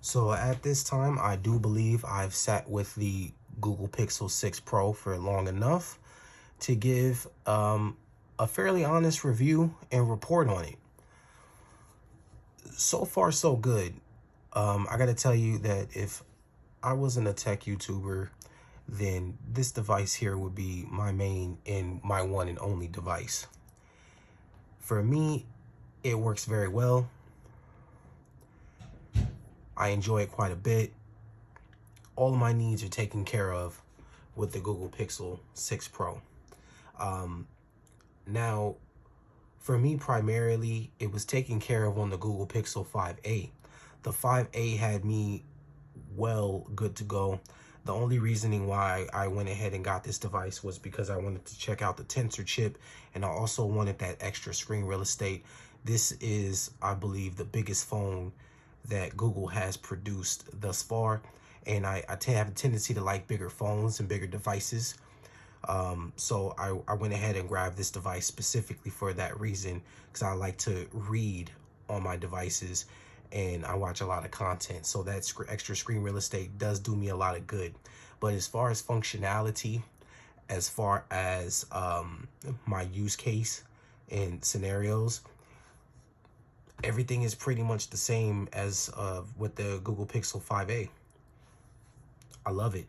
So at this time, I do believe I've sat with the Google Pixel 6 Pro for long enough to give a fairly honest review and report on it. So far, so good. I got to tell you that if I wasn't a tech YouTuber, then this device here would be my main and my one and only device. For me, it works very well. I enjoy it quite a bit. All of my needs are taken care of with the Google Pixel 6 Pro. Now, for me primarily, it was taken care of on the Google Pixel 5a. The 5a had me well good to go. The only reasoning why I went ahead and got this device was because I wanted to check out the Tensor chip, and I also wanted that extra screen real estate. This is, I believe, the biggest phone that Google has produced thus far, and I have a tendency to like bigger phones and bigger devices. So I went ahead and grabbed this device specifically for that reason, because I like to read on my devices and I watch a lot of content. So that extra screen real estate does do me a lot of good. But as far as functionality, as far as my use case and scenarios, everything is pretty much the same as with the Google Pixel 5a. I love it.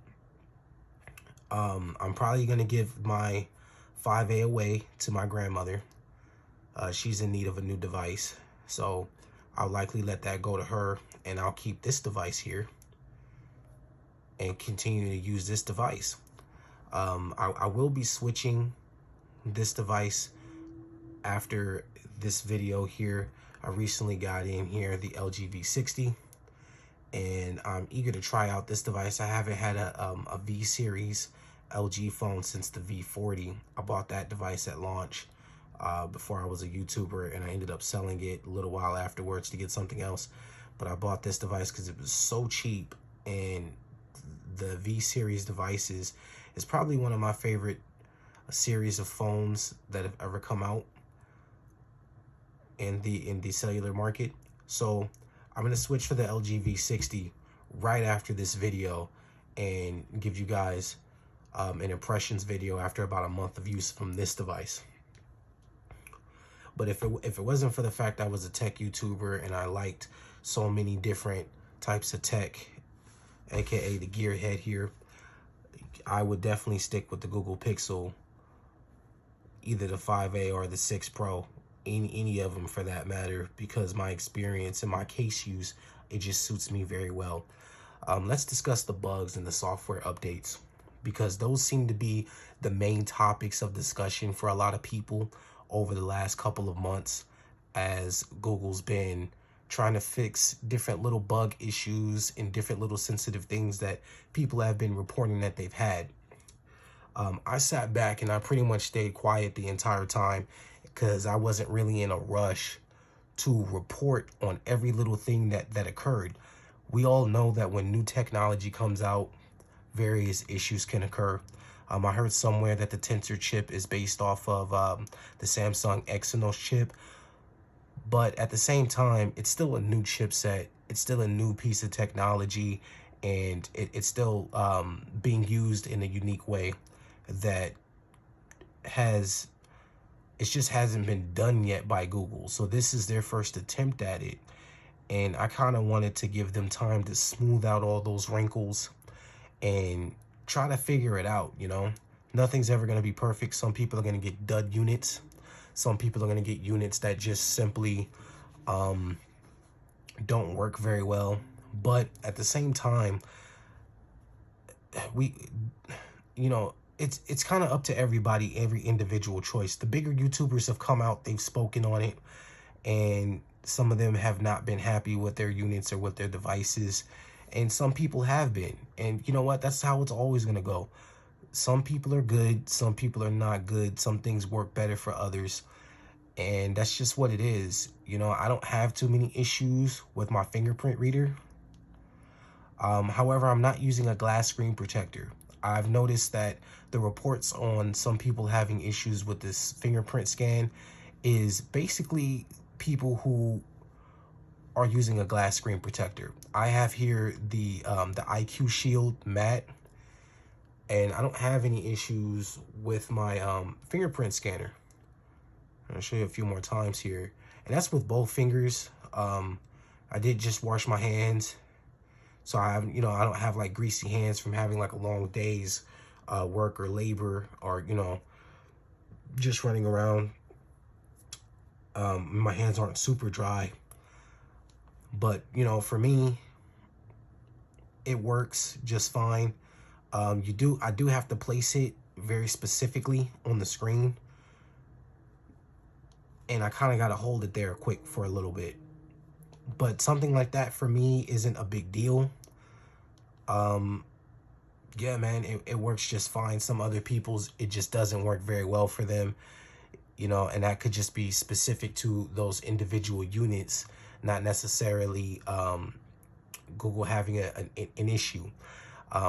I'm probably going to give my 5a away to my grandmother. She's in need of a new device, so I'll likely let that go to her, and I'll keep this device here and continue to use this device. I will be switching this device after this video here. I recently got in here the LG V60, and I'm eager to try out this device. I haven't had a V series LG phone since the V40. I bought that device at launch before I was a YouTuber, and I ended up selling it a little while afterwards to get something else. But I bought this device because it was so cheap, and the V series devices is probably one of my favorite series of phones that have ever come out in the cellular market. So I'm gonna switch for the LG V60 right after this video and give you guys an impressions video after about a month of use from this device. But if it wasn't for the fact I was a tech YouTuber and I liked so many different types of tech, aka the gearhead here, I would definitely stick with the Google Pixel, either the 5a or the 6 Pro, any of them for that matter, because my experience and my case use, it just suits me very well. Let's discuss the bugs and the software updates, because those seem to be the main topics of discussion for a lot of people over the last couple of months, as Google's been trying to fix different little bug issues and different little sensitive things that people have been reporting that they've had. I sat back and I pretty much stayed quiet the entire time because I wasn't really in a rush to report on every little thing that occurred. We all know that when new technology comes out, various issues can occur. I heard somewhere that the Tensor chip is based off of the Samsung Exynos chip, but at the same time, it's still a new chipset. It's still a new piece of technology, and it's still being used in a unique way that it just hasn't been done yet by Google. So this is their first attempt at it, and I kind of wanted to give them time to smooth out all those wrinkles and try to figure it out. Nothing's ever going to be perfect. Some people are going to get dud units. Some people are going to get units that just simply don't work very well. But at the same time, it's kind of up to everybody, every individual choice. The bigger YouTubers have come out, they've spoken on it, and some of them have not been happy with their units or with their devices, and some people have been. And you know what? That's how it's always going to go. Some people are good, some people are not good. Some things work better for others, and that's just what it is. I don't have too many issues with my fingerprint reader. However, I'm not using a glass screen protector. I've noticed that the reports on some people having issues with this fingerprint scan is basically people who are using a glass screen protector. I have here the IQ Shield matte, and I don't have any issues with my fingerprint scanner. I'll show you a few more times here, and that's with both fingers. I did just wash my hands, so I have, I don't have like greasy hands from having like a long day's work or labor, or just running around. My hands aren't super dry, but for me, it works just fine. I do have to place it very specifically on the screen, and I kind of got to hold it there quick for a little bit. But something like that for me isn't a big deal. Yeah, man, it works just fine. Some other people's, it just doesn't work very well for them, and that could just be specific to those individual units, not necessarily Google having an issue.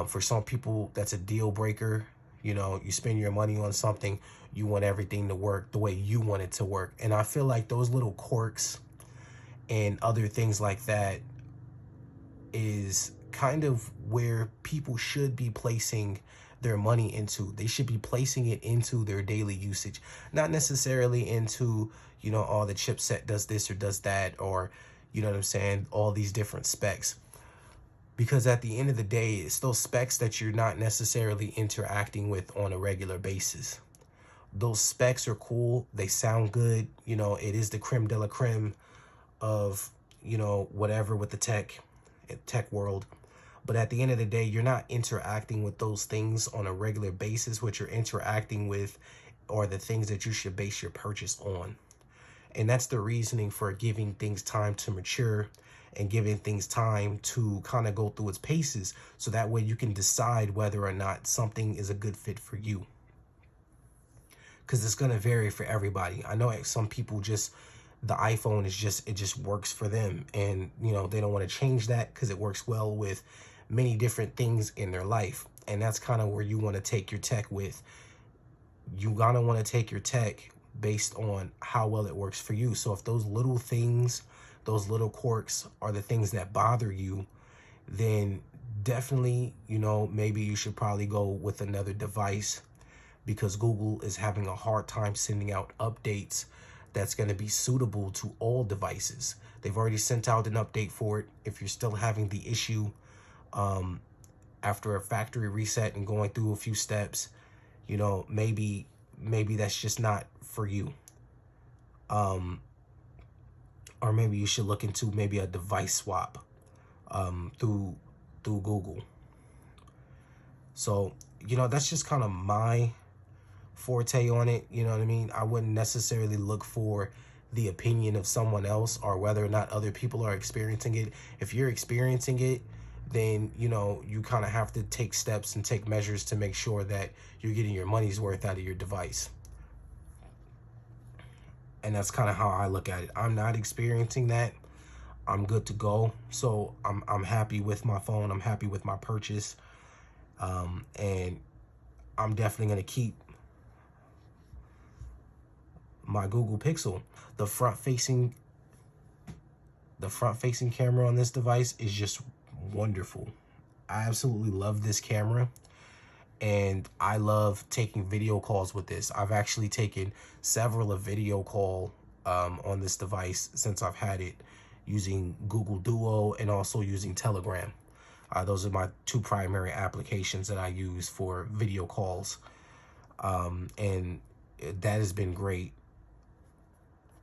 For some people, that's a deal breaker. You spend your money on something, you want everything to work the way you want it to work. And I feel like those little quirks and other things like that is kind of where people should be placing their money into. They should be placing it into their daily usage, not necessarily into, oh, the chipset does this or does that, or, you know what I'm saying, all these different specs. Because at the end of the day, it's those specs that you're not necessarily interacting with on a regular basis. Those specs are cool. They sound good. It is the creme de la creme of, whatever with the tech world. But at the end of the day, you're not interacting with those things on a regular basis. What you're interacting with are the things that you should base your purchase on. And that's the reasoning for giving things time to mature and giving things time to kind of go through its paces, so that way you can decide whether or not something is a good fit for you. Because it's going to vary for everybody. I know some people the iPhone is it just works for them, and they don't want to change that because it works well with many different things in their life. And that's kind of where you want to take your tech with. You gotta want to take your tech based on how well it works for you. So if those little things, those little quirks are the things that bother you, then definitely, maybe you should probably go with another device, because Google is having a hard time sending out updates that's going to be suitable to all devices. They've already sent out an update for it. If you're still having the issue after a factory reset and going through a few steps, maybe that's just not for you. Or maybe you should look into maybe a device swap through Google. So, that's just kind of my forte on it. You know what I mean? I wouldn't necessarily look for the opinion of someone else or whether or not other people are experiencing it. If you're experiencing it, then, you kind of have to take steps and take measures to make sure that you're getting your money's worth out of your device. And that's kind of how I look at it. I'm not experiencing that. I'm good to go. So I'm happy with my phone. I'm happy with my purchase. And I'm definitely going to keep my Google Pixel. The front-facing camera on this device is just wonderful. I absolutely love this camera, and I love taking video calls with this. I've actually taken several video call on this device since I've had it, using Google Duo and also using Telegram. Those are my two primary applications that I use for video calls, and that has been great.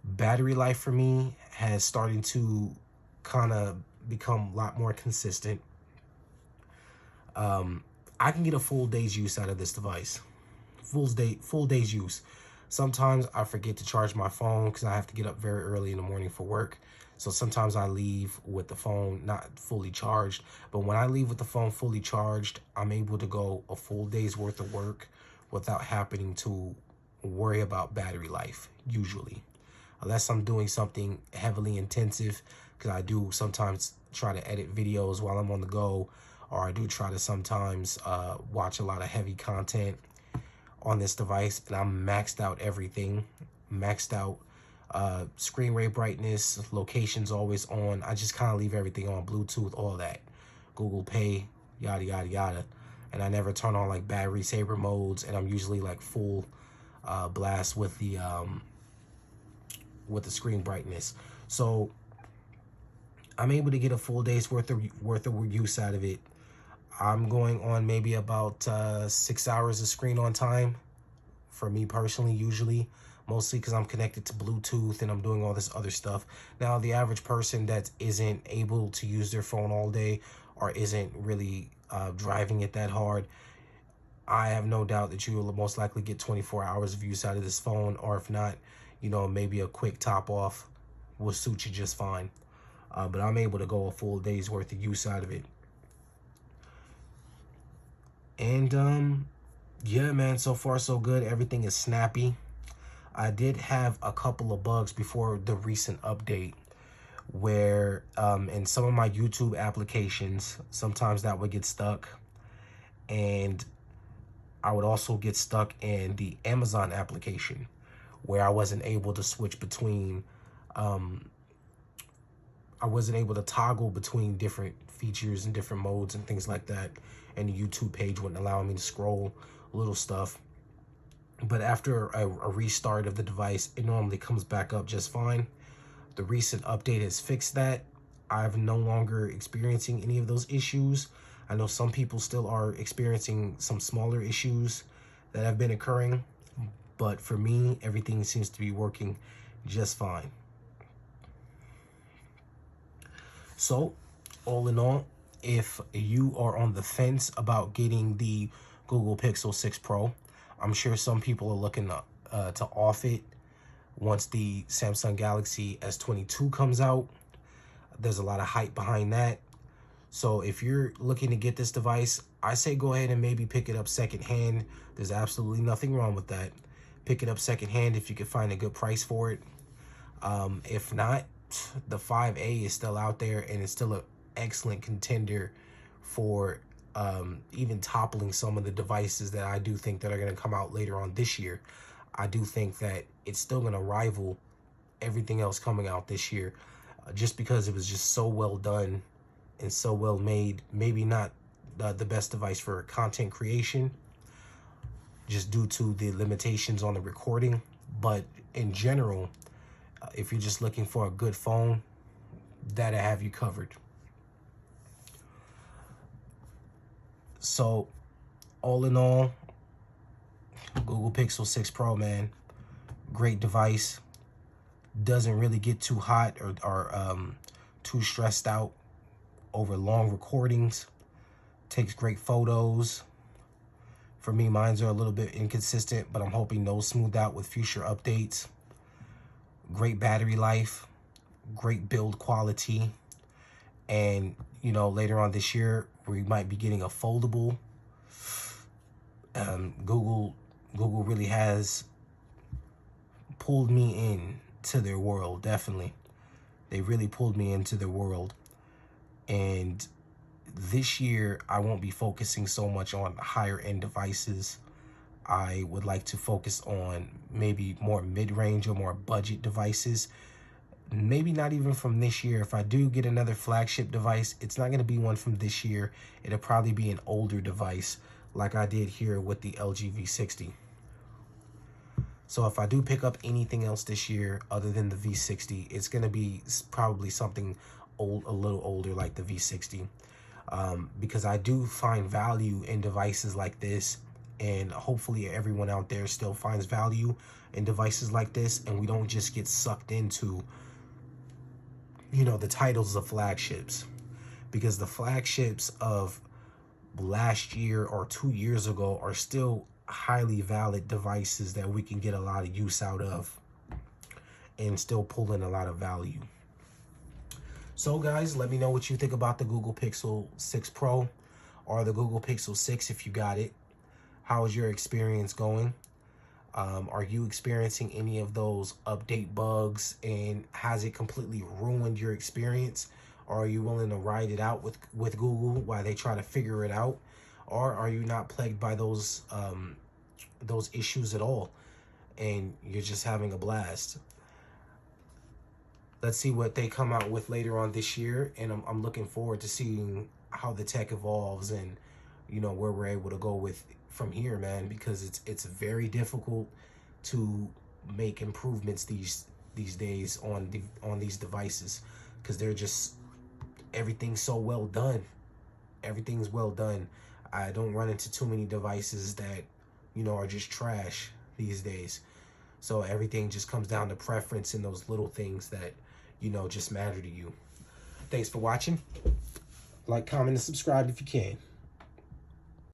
Battery life for me has started to kind of become a lot more consistent. I can get a full day's use out of this device. Full day's use. Sometimes I forget to charge my phone because I have to get up very early in the morning for work. So sometimes I leave with the phone not fully charged. But when I leave with the phone fully charged, I'm able to go a full day's worth of work without having to worry about battery life, usually. Unless I'm doing something heavily intensive, because I do sometimes try to edit videos while I'm on the go, or I do try to sometimes watch a lot of heavy content on this device, and I'm maxed out everything, maxed out Screen rate brightness, location's always on. I just kind of leave everything on, Bluetooth, all that. Google Pay, yada, yada, yada. And I never turn on like battery saver modes, and I'm usually like full blast with the screen brightness. So I'm able to get a full day's worth of use out of it. I'm going on maybe about 6 hours of screen on time for me personally, usually, mostly because I'm connected to Bluetooth and I'm doing all this other stuff. Now, the average person that isn't able to use their phone all day or isn't really driving it that hard, I have no doubt that you will most likely get 24 hours of use out of this phone, or if not, you know, maybe a quick top off will suit you just fine. But I'm able to go a full day's worth of use out of it. And yeah, man, so far so good. Everything is snappy. I did have a couple of bugs before the recent update where in some of my YouTube applications, sometimes that would get stuck. And I would also get stuck in the Amazon application where I wasn't able to switch between, I wasn't able to toggle between different features and different modes and things like that. And the YouTube page wouldn't allow me to scroll little stuff. But after a restart of the device, it normally comes back up just fine. The recent update has fixed that. I'm no longer experiencing any of those issues. I know some people still are experiencing some smaller issues that have been occurring, but for me, everything seems to be working just fine. So, all in all, if you are on the fence about getting the Google Pixel 6 Pro, I'm sure some people are looking to off it once the Samsung Galaxy S22 comes out. There's a lot of hype behind that. So if you're looking to get this device, I say go ahead and maybe pick it up secondhand. There's absolutely nothing wrong with that. Pick it up secondhand if you can find a good price for it. If not, the 5A is still out there and it's still an excellent contender for even toppling some of the devices that I do think that are going to come out later on this year. I do think that it's still going to rival everything else coming out this year, just because it was just so well done and so well made. Maybe not the best device for content creation, just due to the limitations on the recording. But in general, if you're just looking for a good phone, that'll have you covered. So, all in all, Google Pixel 6 Pro, man, great device. Doesn't really get too hot or too stressed out over long recordings. Takes great photos. For me, mine's are a little bit inconsistent, but I'm hoping those smooth out with future updates. Great battery life, great build quality, and you know, later on this year we might be getting a foldable. Google really has pulled me in to their world. Definitely, they really pulled me into their world. And this year I won't be focusing so much on higher end devices. I would like to focus on maybe more mid-range or more budget devices. Maybe not even from this year. If I do get another flagship device, it's not going to be one from this year. It'll probably be an older device like I did here with the LG V60. So if I do pick up anything else this year other than the V60, it's going to be probably something old, a little older, like the V60. Because I do find value in devices like this, and hopefully everyone out there still finds value in devices like this, and we don't just get sucked into, you know, the titles of flagships, because the flagships of last year or 2 years ago are still highly valid devices that we can get a lot of use out of and still pull in a lot of value. So guys, let me know what you think about the Google Pixel 6 Pro or the Google Pixel 6 if you got it. How is your experience going? Are you experiencing any of those update bugs, and has it completely ruined your experience? Or are you willing to ride it out with Google while they try to figure it out? Or are you not plagued by those issues at all and you're just having a blast? let's see what they come out with later on this year, and I'm looking forward to seeing how the tech evolves and where we're able to go with from here, man, because it's very difficult to make improvements these days on these devices, because they're just, everything's so well done. Everything's well done. I don't run into too many devices that are just trash these days. So everything just comes down to preference and those little things that just matter to you. Thanks for watching. Like, comment, and subscribe if you can.